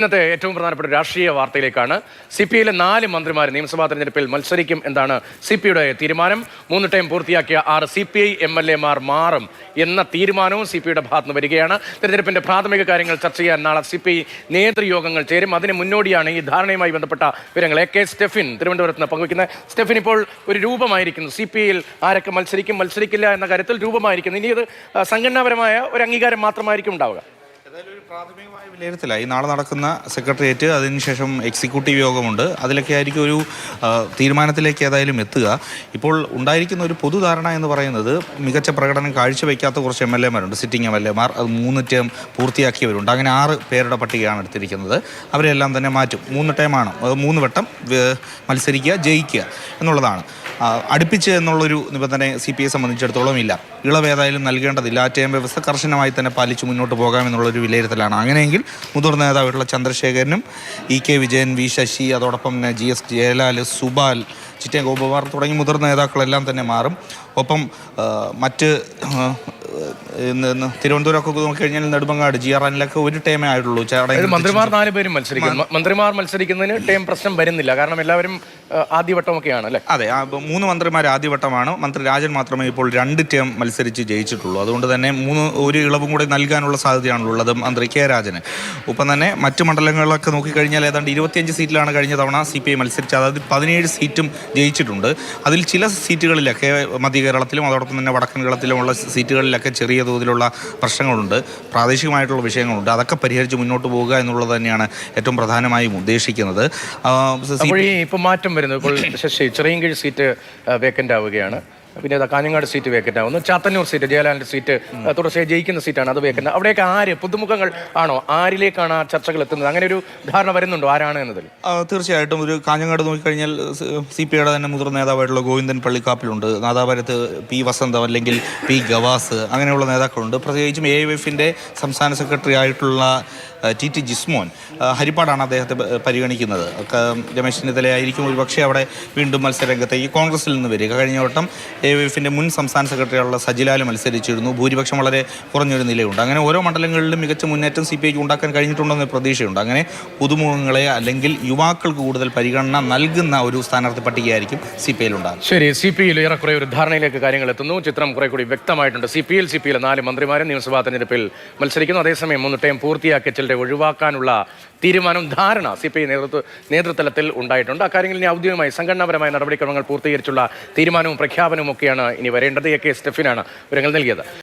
ഇന്നത്തെ ഏറ്റവും പ്രധാനപ്പെട്ട രാഷ്ട്രീയ വാർത്തയിലേക്കാണ്. സിപിഐയിലെ 4 മന്ത്രിമാർ നിയമസഭാ തെരഞ്ഞെടുപ്പിൽ മത്സരിക്കും എന്നാണ് സിപിഐയുടെ തീരുമാനം. 3 ടൈം പൂർത്തിയാക്കിയ 6 സിപിഐ MLA മാർ മാറും എന്ന തീരുമാനവും സിപിഐയുടെ ഭാഗത്തുനിന്ന് വരികയാണ്. തെരഞ്ഞെടുപ്പിന്റെ പ്രാഥമിക കാര്യങ്ങൾ ചർച്ച ചെയ്യാൻ നാളെ സിപിഐ നേതൃയോഗങ്ങൾ ചേരും. അതിന് മുന്നോടിയാണ് ഈ ധാരണയുമായി ബന്ധപ്പെട്ട വിവരങ്ങൾ AK സ്റ്റെഫിൻ തിരുവനന്തപുരത്ത് നിന്ന് പങ്കുവയ്ക്കുന്നത്. സ്റ്റെഫിൻ, ഇപ്പോൾ ഒരു രൂപമായിരിക്കുന്നു, സിപിഐയിൽ ആരൊക്കെ മത്സരിക്കും മത്സരിക്കില്ല എന്ന കാര്യത്തിൽ രൂപമായിരിക്കുന്നു. ഇനി ഇത് സംഘടനാപരമായ ഒരു അംഗീകാരം മാത്രമായിരിക്കും ഉണ്ടാവുക. ഒരു പ്രാഥമികമായ വിലയിരുത്തലായി നാളെ നടക്കുന്ന സെക്രട്ടേറിയറ്റ്, അതിനുശേഷം എക്സിക്യൂട്ടീവ് യോഗമുണ്ട്. അതിലൊക്കെ ആയിരിക്കും ഒരു തീരുമാനത്തിലേക്ക് ഏതായാലും എത്തുക. ഇപ്പോൾ ഉണ്ടായിരിക്കുന്ന ഒരു പൊതുധാരണ എന്ന് പറയുന്നത് മികച്ച പ്രകടനം കാഴ്ചവെക്കാത്ത കുറച്ച് MLA മാരുണ്ട്, സിറ്റിംഗ് MLA മാർ. അത് 3 ടേം പൂർത്തിയാക്കിയവരുണ്ട്. അങ്ങനെ 6 പേരുടെ പട്ടികയാണ് എടുത്തിരിക്കുന്നത്. അവരെല്ലാം തന്നെ മാറ്റും. 3 ടേമാണ്, 3 വട്ടം മത്സരിക്കുക, ജയിക്കുക എന്നുള്ളതാണ്. അടുപ്പിച്ച് എന്നുള്ളൊരു നിബന്ധന CPI സംബന്ധിച്ചിടത്തോളം ഇല്ല. ഇളവ് ഏതായാലും നൽകേണ്ടതില്ല. ആ ടേം വ്യവസ്ഥ കർശനമായി തന്നെ പാലിച്ച് മുന്നോട്ട് പോകാമെന്നുള്ളൊരു വിലയിരുത്തലാണ്. അങ്ങനെയെങ്കിൽ മുതിർന്ന നേതാവായിട്ടുള്ള ചന്ദ്രശേഖരനും EK വിജയൻ, V ശശി, അതോടൊപ്പം തന്നെ GS ജയലാൽ, സുബാൽ, ചിറ്റേ ഗോപകുമാർ തുടങ്ങി മുതിർന്ന നേതാക്കളെല്ലാം തന്നെ മാറും. ഒപ്പം മറ്റ് തിരുവനന്തപുരമൊക്കെ നോക്കിക്കഴിഞ്ഞാൽ നെടുമങ്ങാട്, GR അനിലൊക്കെ ഒരു ടേമേ ആയിട്ടുള്ളൂ. മന്ത്രിമാർ 4 പേരും മത്സരിക്കും. മന്ത്രിമാർ മത്സരിക്കുന്നതിന് ടേം പ്രശ്നം വരുന്നില്ല, കാരണം എല്ലാവരും ആദ്യവട്ടമൊക്കെയാണ് അല്ലേ? അതെ, 3 മന്ത്രിമാർ ആദ്യവട്ടമാണ്. മന്ത്രി രാജൻ മാത്രമേ ഇപ്പോൾ 2 ടേം മത്സരിച്ച് ജയിച്ചിട്ടുള്ളൂ. അതുകൊണ്ട് തന്നെ ഒരു ഇളവും കൂടെ നൽകാനുള്ള സാധ്യതയാണുള്ളത് മന്ത്രി K രാജന്. ഒപ്പം തന്നെ മറ്റ് മണ്ഡലങ്ങളിലൊക്കെ നോക്കിക്കഴിഞ്ഞാൽ ഏതാണ്ട് 25 സീറ്റിലാണ് കഴിഞ്ഞ തവണ CPI മത്സരിച്ചത്. അതായത് 17 സീറ്റും ജയിച്ചിട്ടുണ്ട്. അതിൽ ചില സീറ്റുകളിലൊക്കെ മധ്യ കേരളത്തിലും അതോടൊപ്പം തന്നെ വടക്കൻ കേരളത്തിലുമുള്ള സീറ്റുകളിലൊക്കെ ചെറിയ തോതിലുള്ള പ്രശ്നങ്ങളുണ്ട്, പ്രാദേശികമായിട്ടുള്ള വിഷയങ്ങളുണ്ട്. അതൊക്കെ പരിഹരിച്ച് മുന്നോട്ട് പോകുക എന്നുള്ളത് തന്നെയാണ് ഏറ്റവും പ്രധാനമായും ഉദ്ദേശിക്കുന്നത്. ഇപ്പോൾ മാറ്റം വരുന്നത്, ഇപ്പോൾ ചിറയൻകീഴ് സീറ്റ് വേക്കൻ്റ് ആവുകയാണ്. പിന്നെ കാഞ്ഞങ്ങാട് സീറ്റ് വേക്കൻ്റ് ആവുന്നു. ചാത്തന്നൂർ സീറ്റ്, ജയലാലിൻ്റെ സീറ്റ് തുടർച്ചയായി ജയിക്കുന്ന സീറ്റാണ്, അത് വേക്കൻ്റ്. അവിടെയൊക്കെ ആര് പുതുമുഖങ്ങൾ ആണോ? ആരിലേക്കാണ് ആ ചർച്ചകൾ എത്തുന്നത്? അങ്ങനെ ഒരു ധാരണ വരുന്നുണ്ടോ ആരാണ് എന്നതിൽ? തീർച്ചയായിട്ടും. ഒരു കാഞ്ഞങ്ങാട് നോക്കിക്കഴിഞ്ഞാൽ CPIയുടെ തന്നെ മുതിർന്ന നേതാവായിട്ടുള്ള ഗോവിന്ദൻ പള്ളിക്കാപ്പിലുണ്ട്. നാദാപുരത്ത് P വസന്തം അല്ലെങ്കിൽ P ഗവാസ്, അങ്ങനെയുള്ള നേതാക്കളുണ്ട്. പ്രത്യേകിച്ചും AIF-ൻ്റെ സംസ്ഥാന സെക്രട്ടറി ആയിട്ടുള്ള TT ജിസ്മോൻ, ഹരിപ്പാടാണ് അദ്ദേഹത്തെ പരിഗണിക്കുന്നത്. രമേശ് ചെന്നിത്തലയായിരിക്കും ഒരു പക്ഷേ അവിടെ വീണ്ടും മത്സരരംഗത്തേക്ക് കോൺഗ്രസിൽ നിന്ന് വരിക. കഴിഞ്ഞ വട്ടം AIF-ൻ്റെ മുൻ സംസ്ഥാന സെക്രട്ടറിയുള്ള സജിലാൽ മത്സരിച്ചിരുന്നു. ഭൂരിപക്ഷം വളരെ കുറഞ്ഞൊരു നിലയുണ്ട്. അങ്ങനെ ഓരോ മണ്ഡലങ്ങളിലും മികച്ച മുന്നേറ്റം CPIക്ക് ഉണ്ടാക്കാൻ കഴിഞ്ഞിട്ടുണ്ടെന്ന പ്രതീക്ഷയുണ്ട്. അങ്ങനെ പുതുമുഖങ്ങളെ അല്ലെങ്കിൽ യുവാക്കൾക്ക് കൂടുതൽ പരിഗണന നൽകുന്ന ഒരു സ്ഥാനാർത്ഥി പട്ടികയായിരിക്കും CPIയിൽ ഉണ്ടാകും. ശരി, CPIയിൽ ഏറെക്കുറെ ഒരു ധാരണയിലേക്ക് കാര്യങ്ങൾ എത്തുന്നു. ചിത്രം കുറെ കൂടി വ്യക്തമായിട്ടുണ്ട്. CPIയിലെ 4 മന്ത്രിമാരും നിയമസഭാ തെരഞ്ഞെടുപ്പിൽ മത്സരിക്കുന്നു. അതേസമയം 3 ടൈം പൂർത്തിയാക്കിയ ചിലരെ ഒഴിവാക്കാനുള്ള തീരുമാനം, ധാരണ CPI നേതൃതലത്തിൽ ഉണ്ടായിട്ടുണ്ട്. അക്കാര്യങ്ങളിൽ ഇനി ഔദ്യോഗികമായി സംഘടനാപരമായ നടപടിക്രമങ്ങൾ പൂർത്തീകരിച്ചുള്ള തീരുമാനവും പ്രഖ്യാപനവും ഒക്കെയാണ് ഇനി വരേണ്ടത്. AK സ്റ്റെഫിനാണ് വിവരങ്ങൾ നൽകിയത്.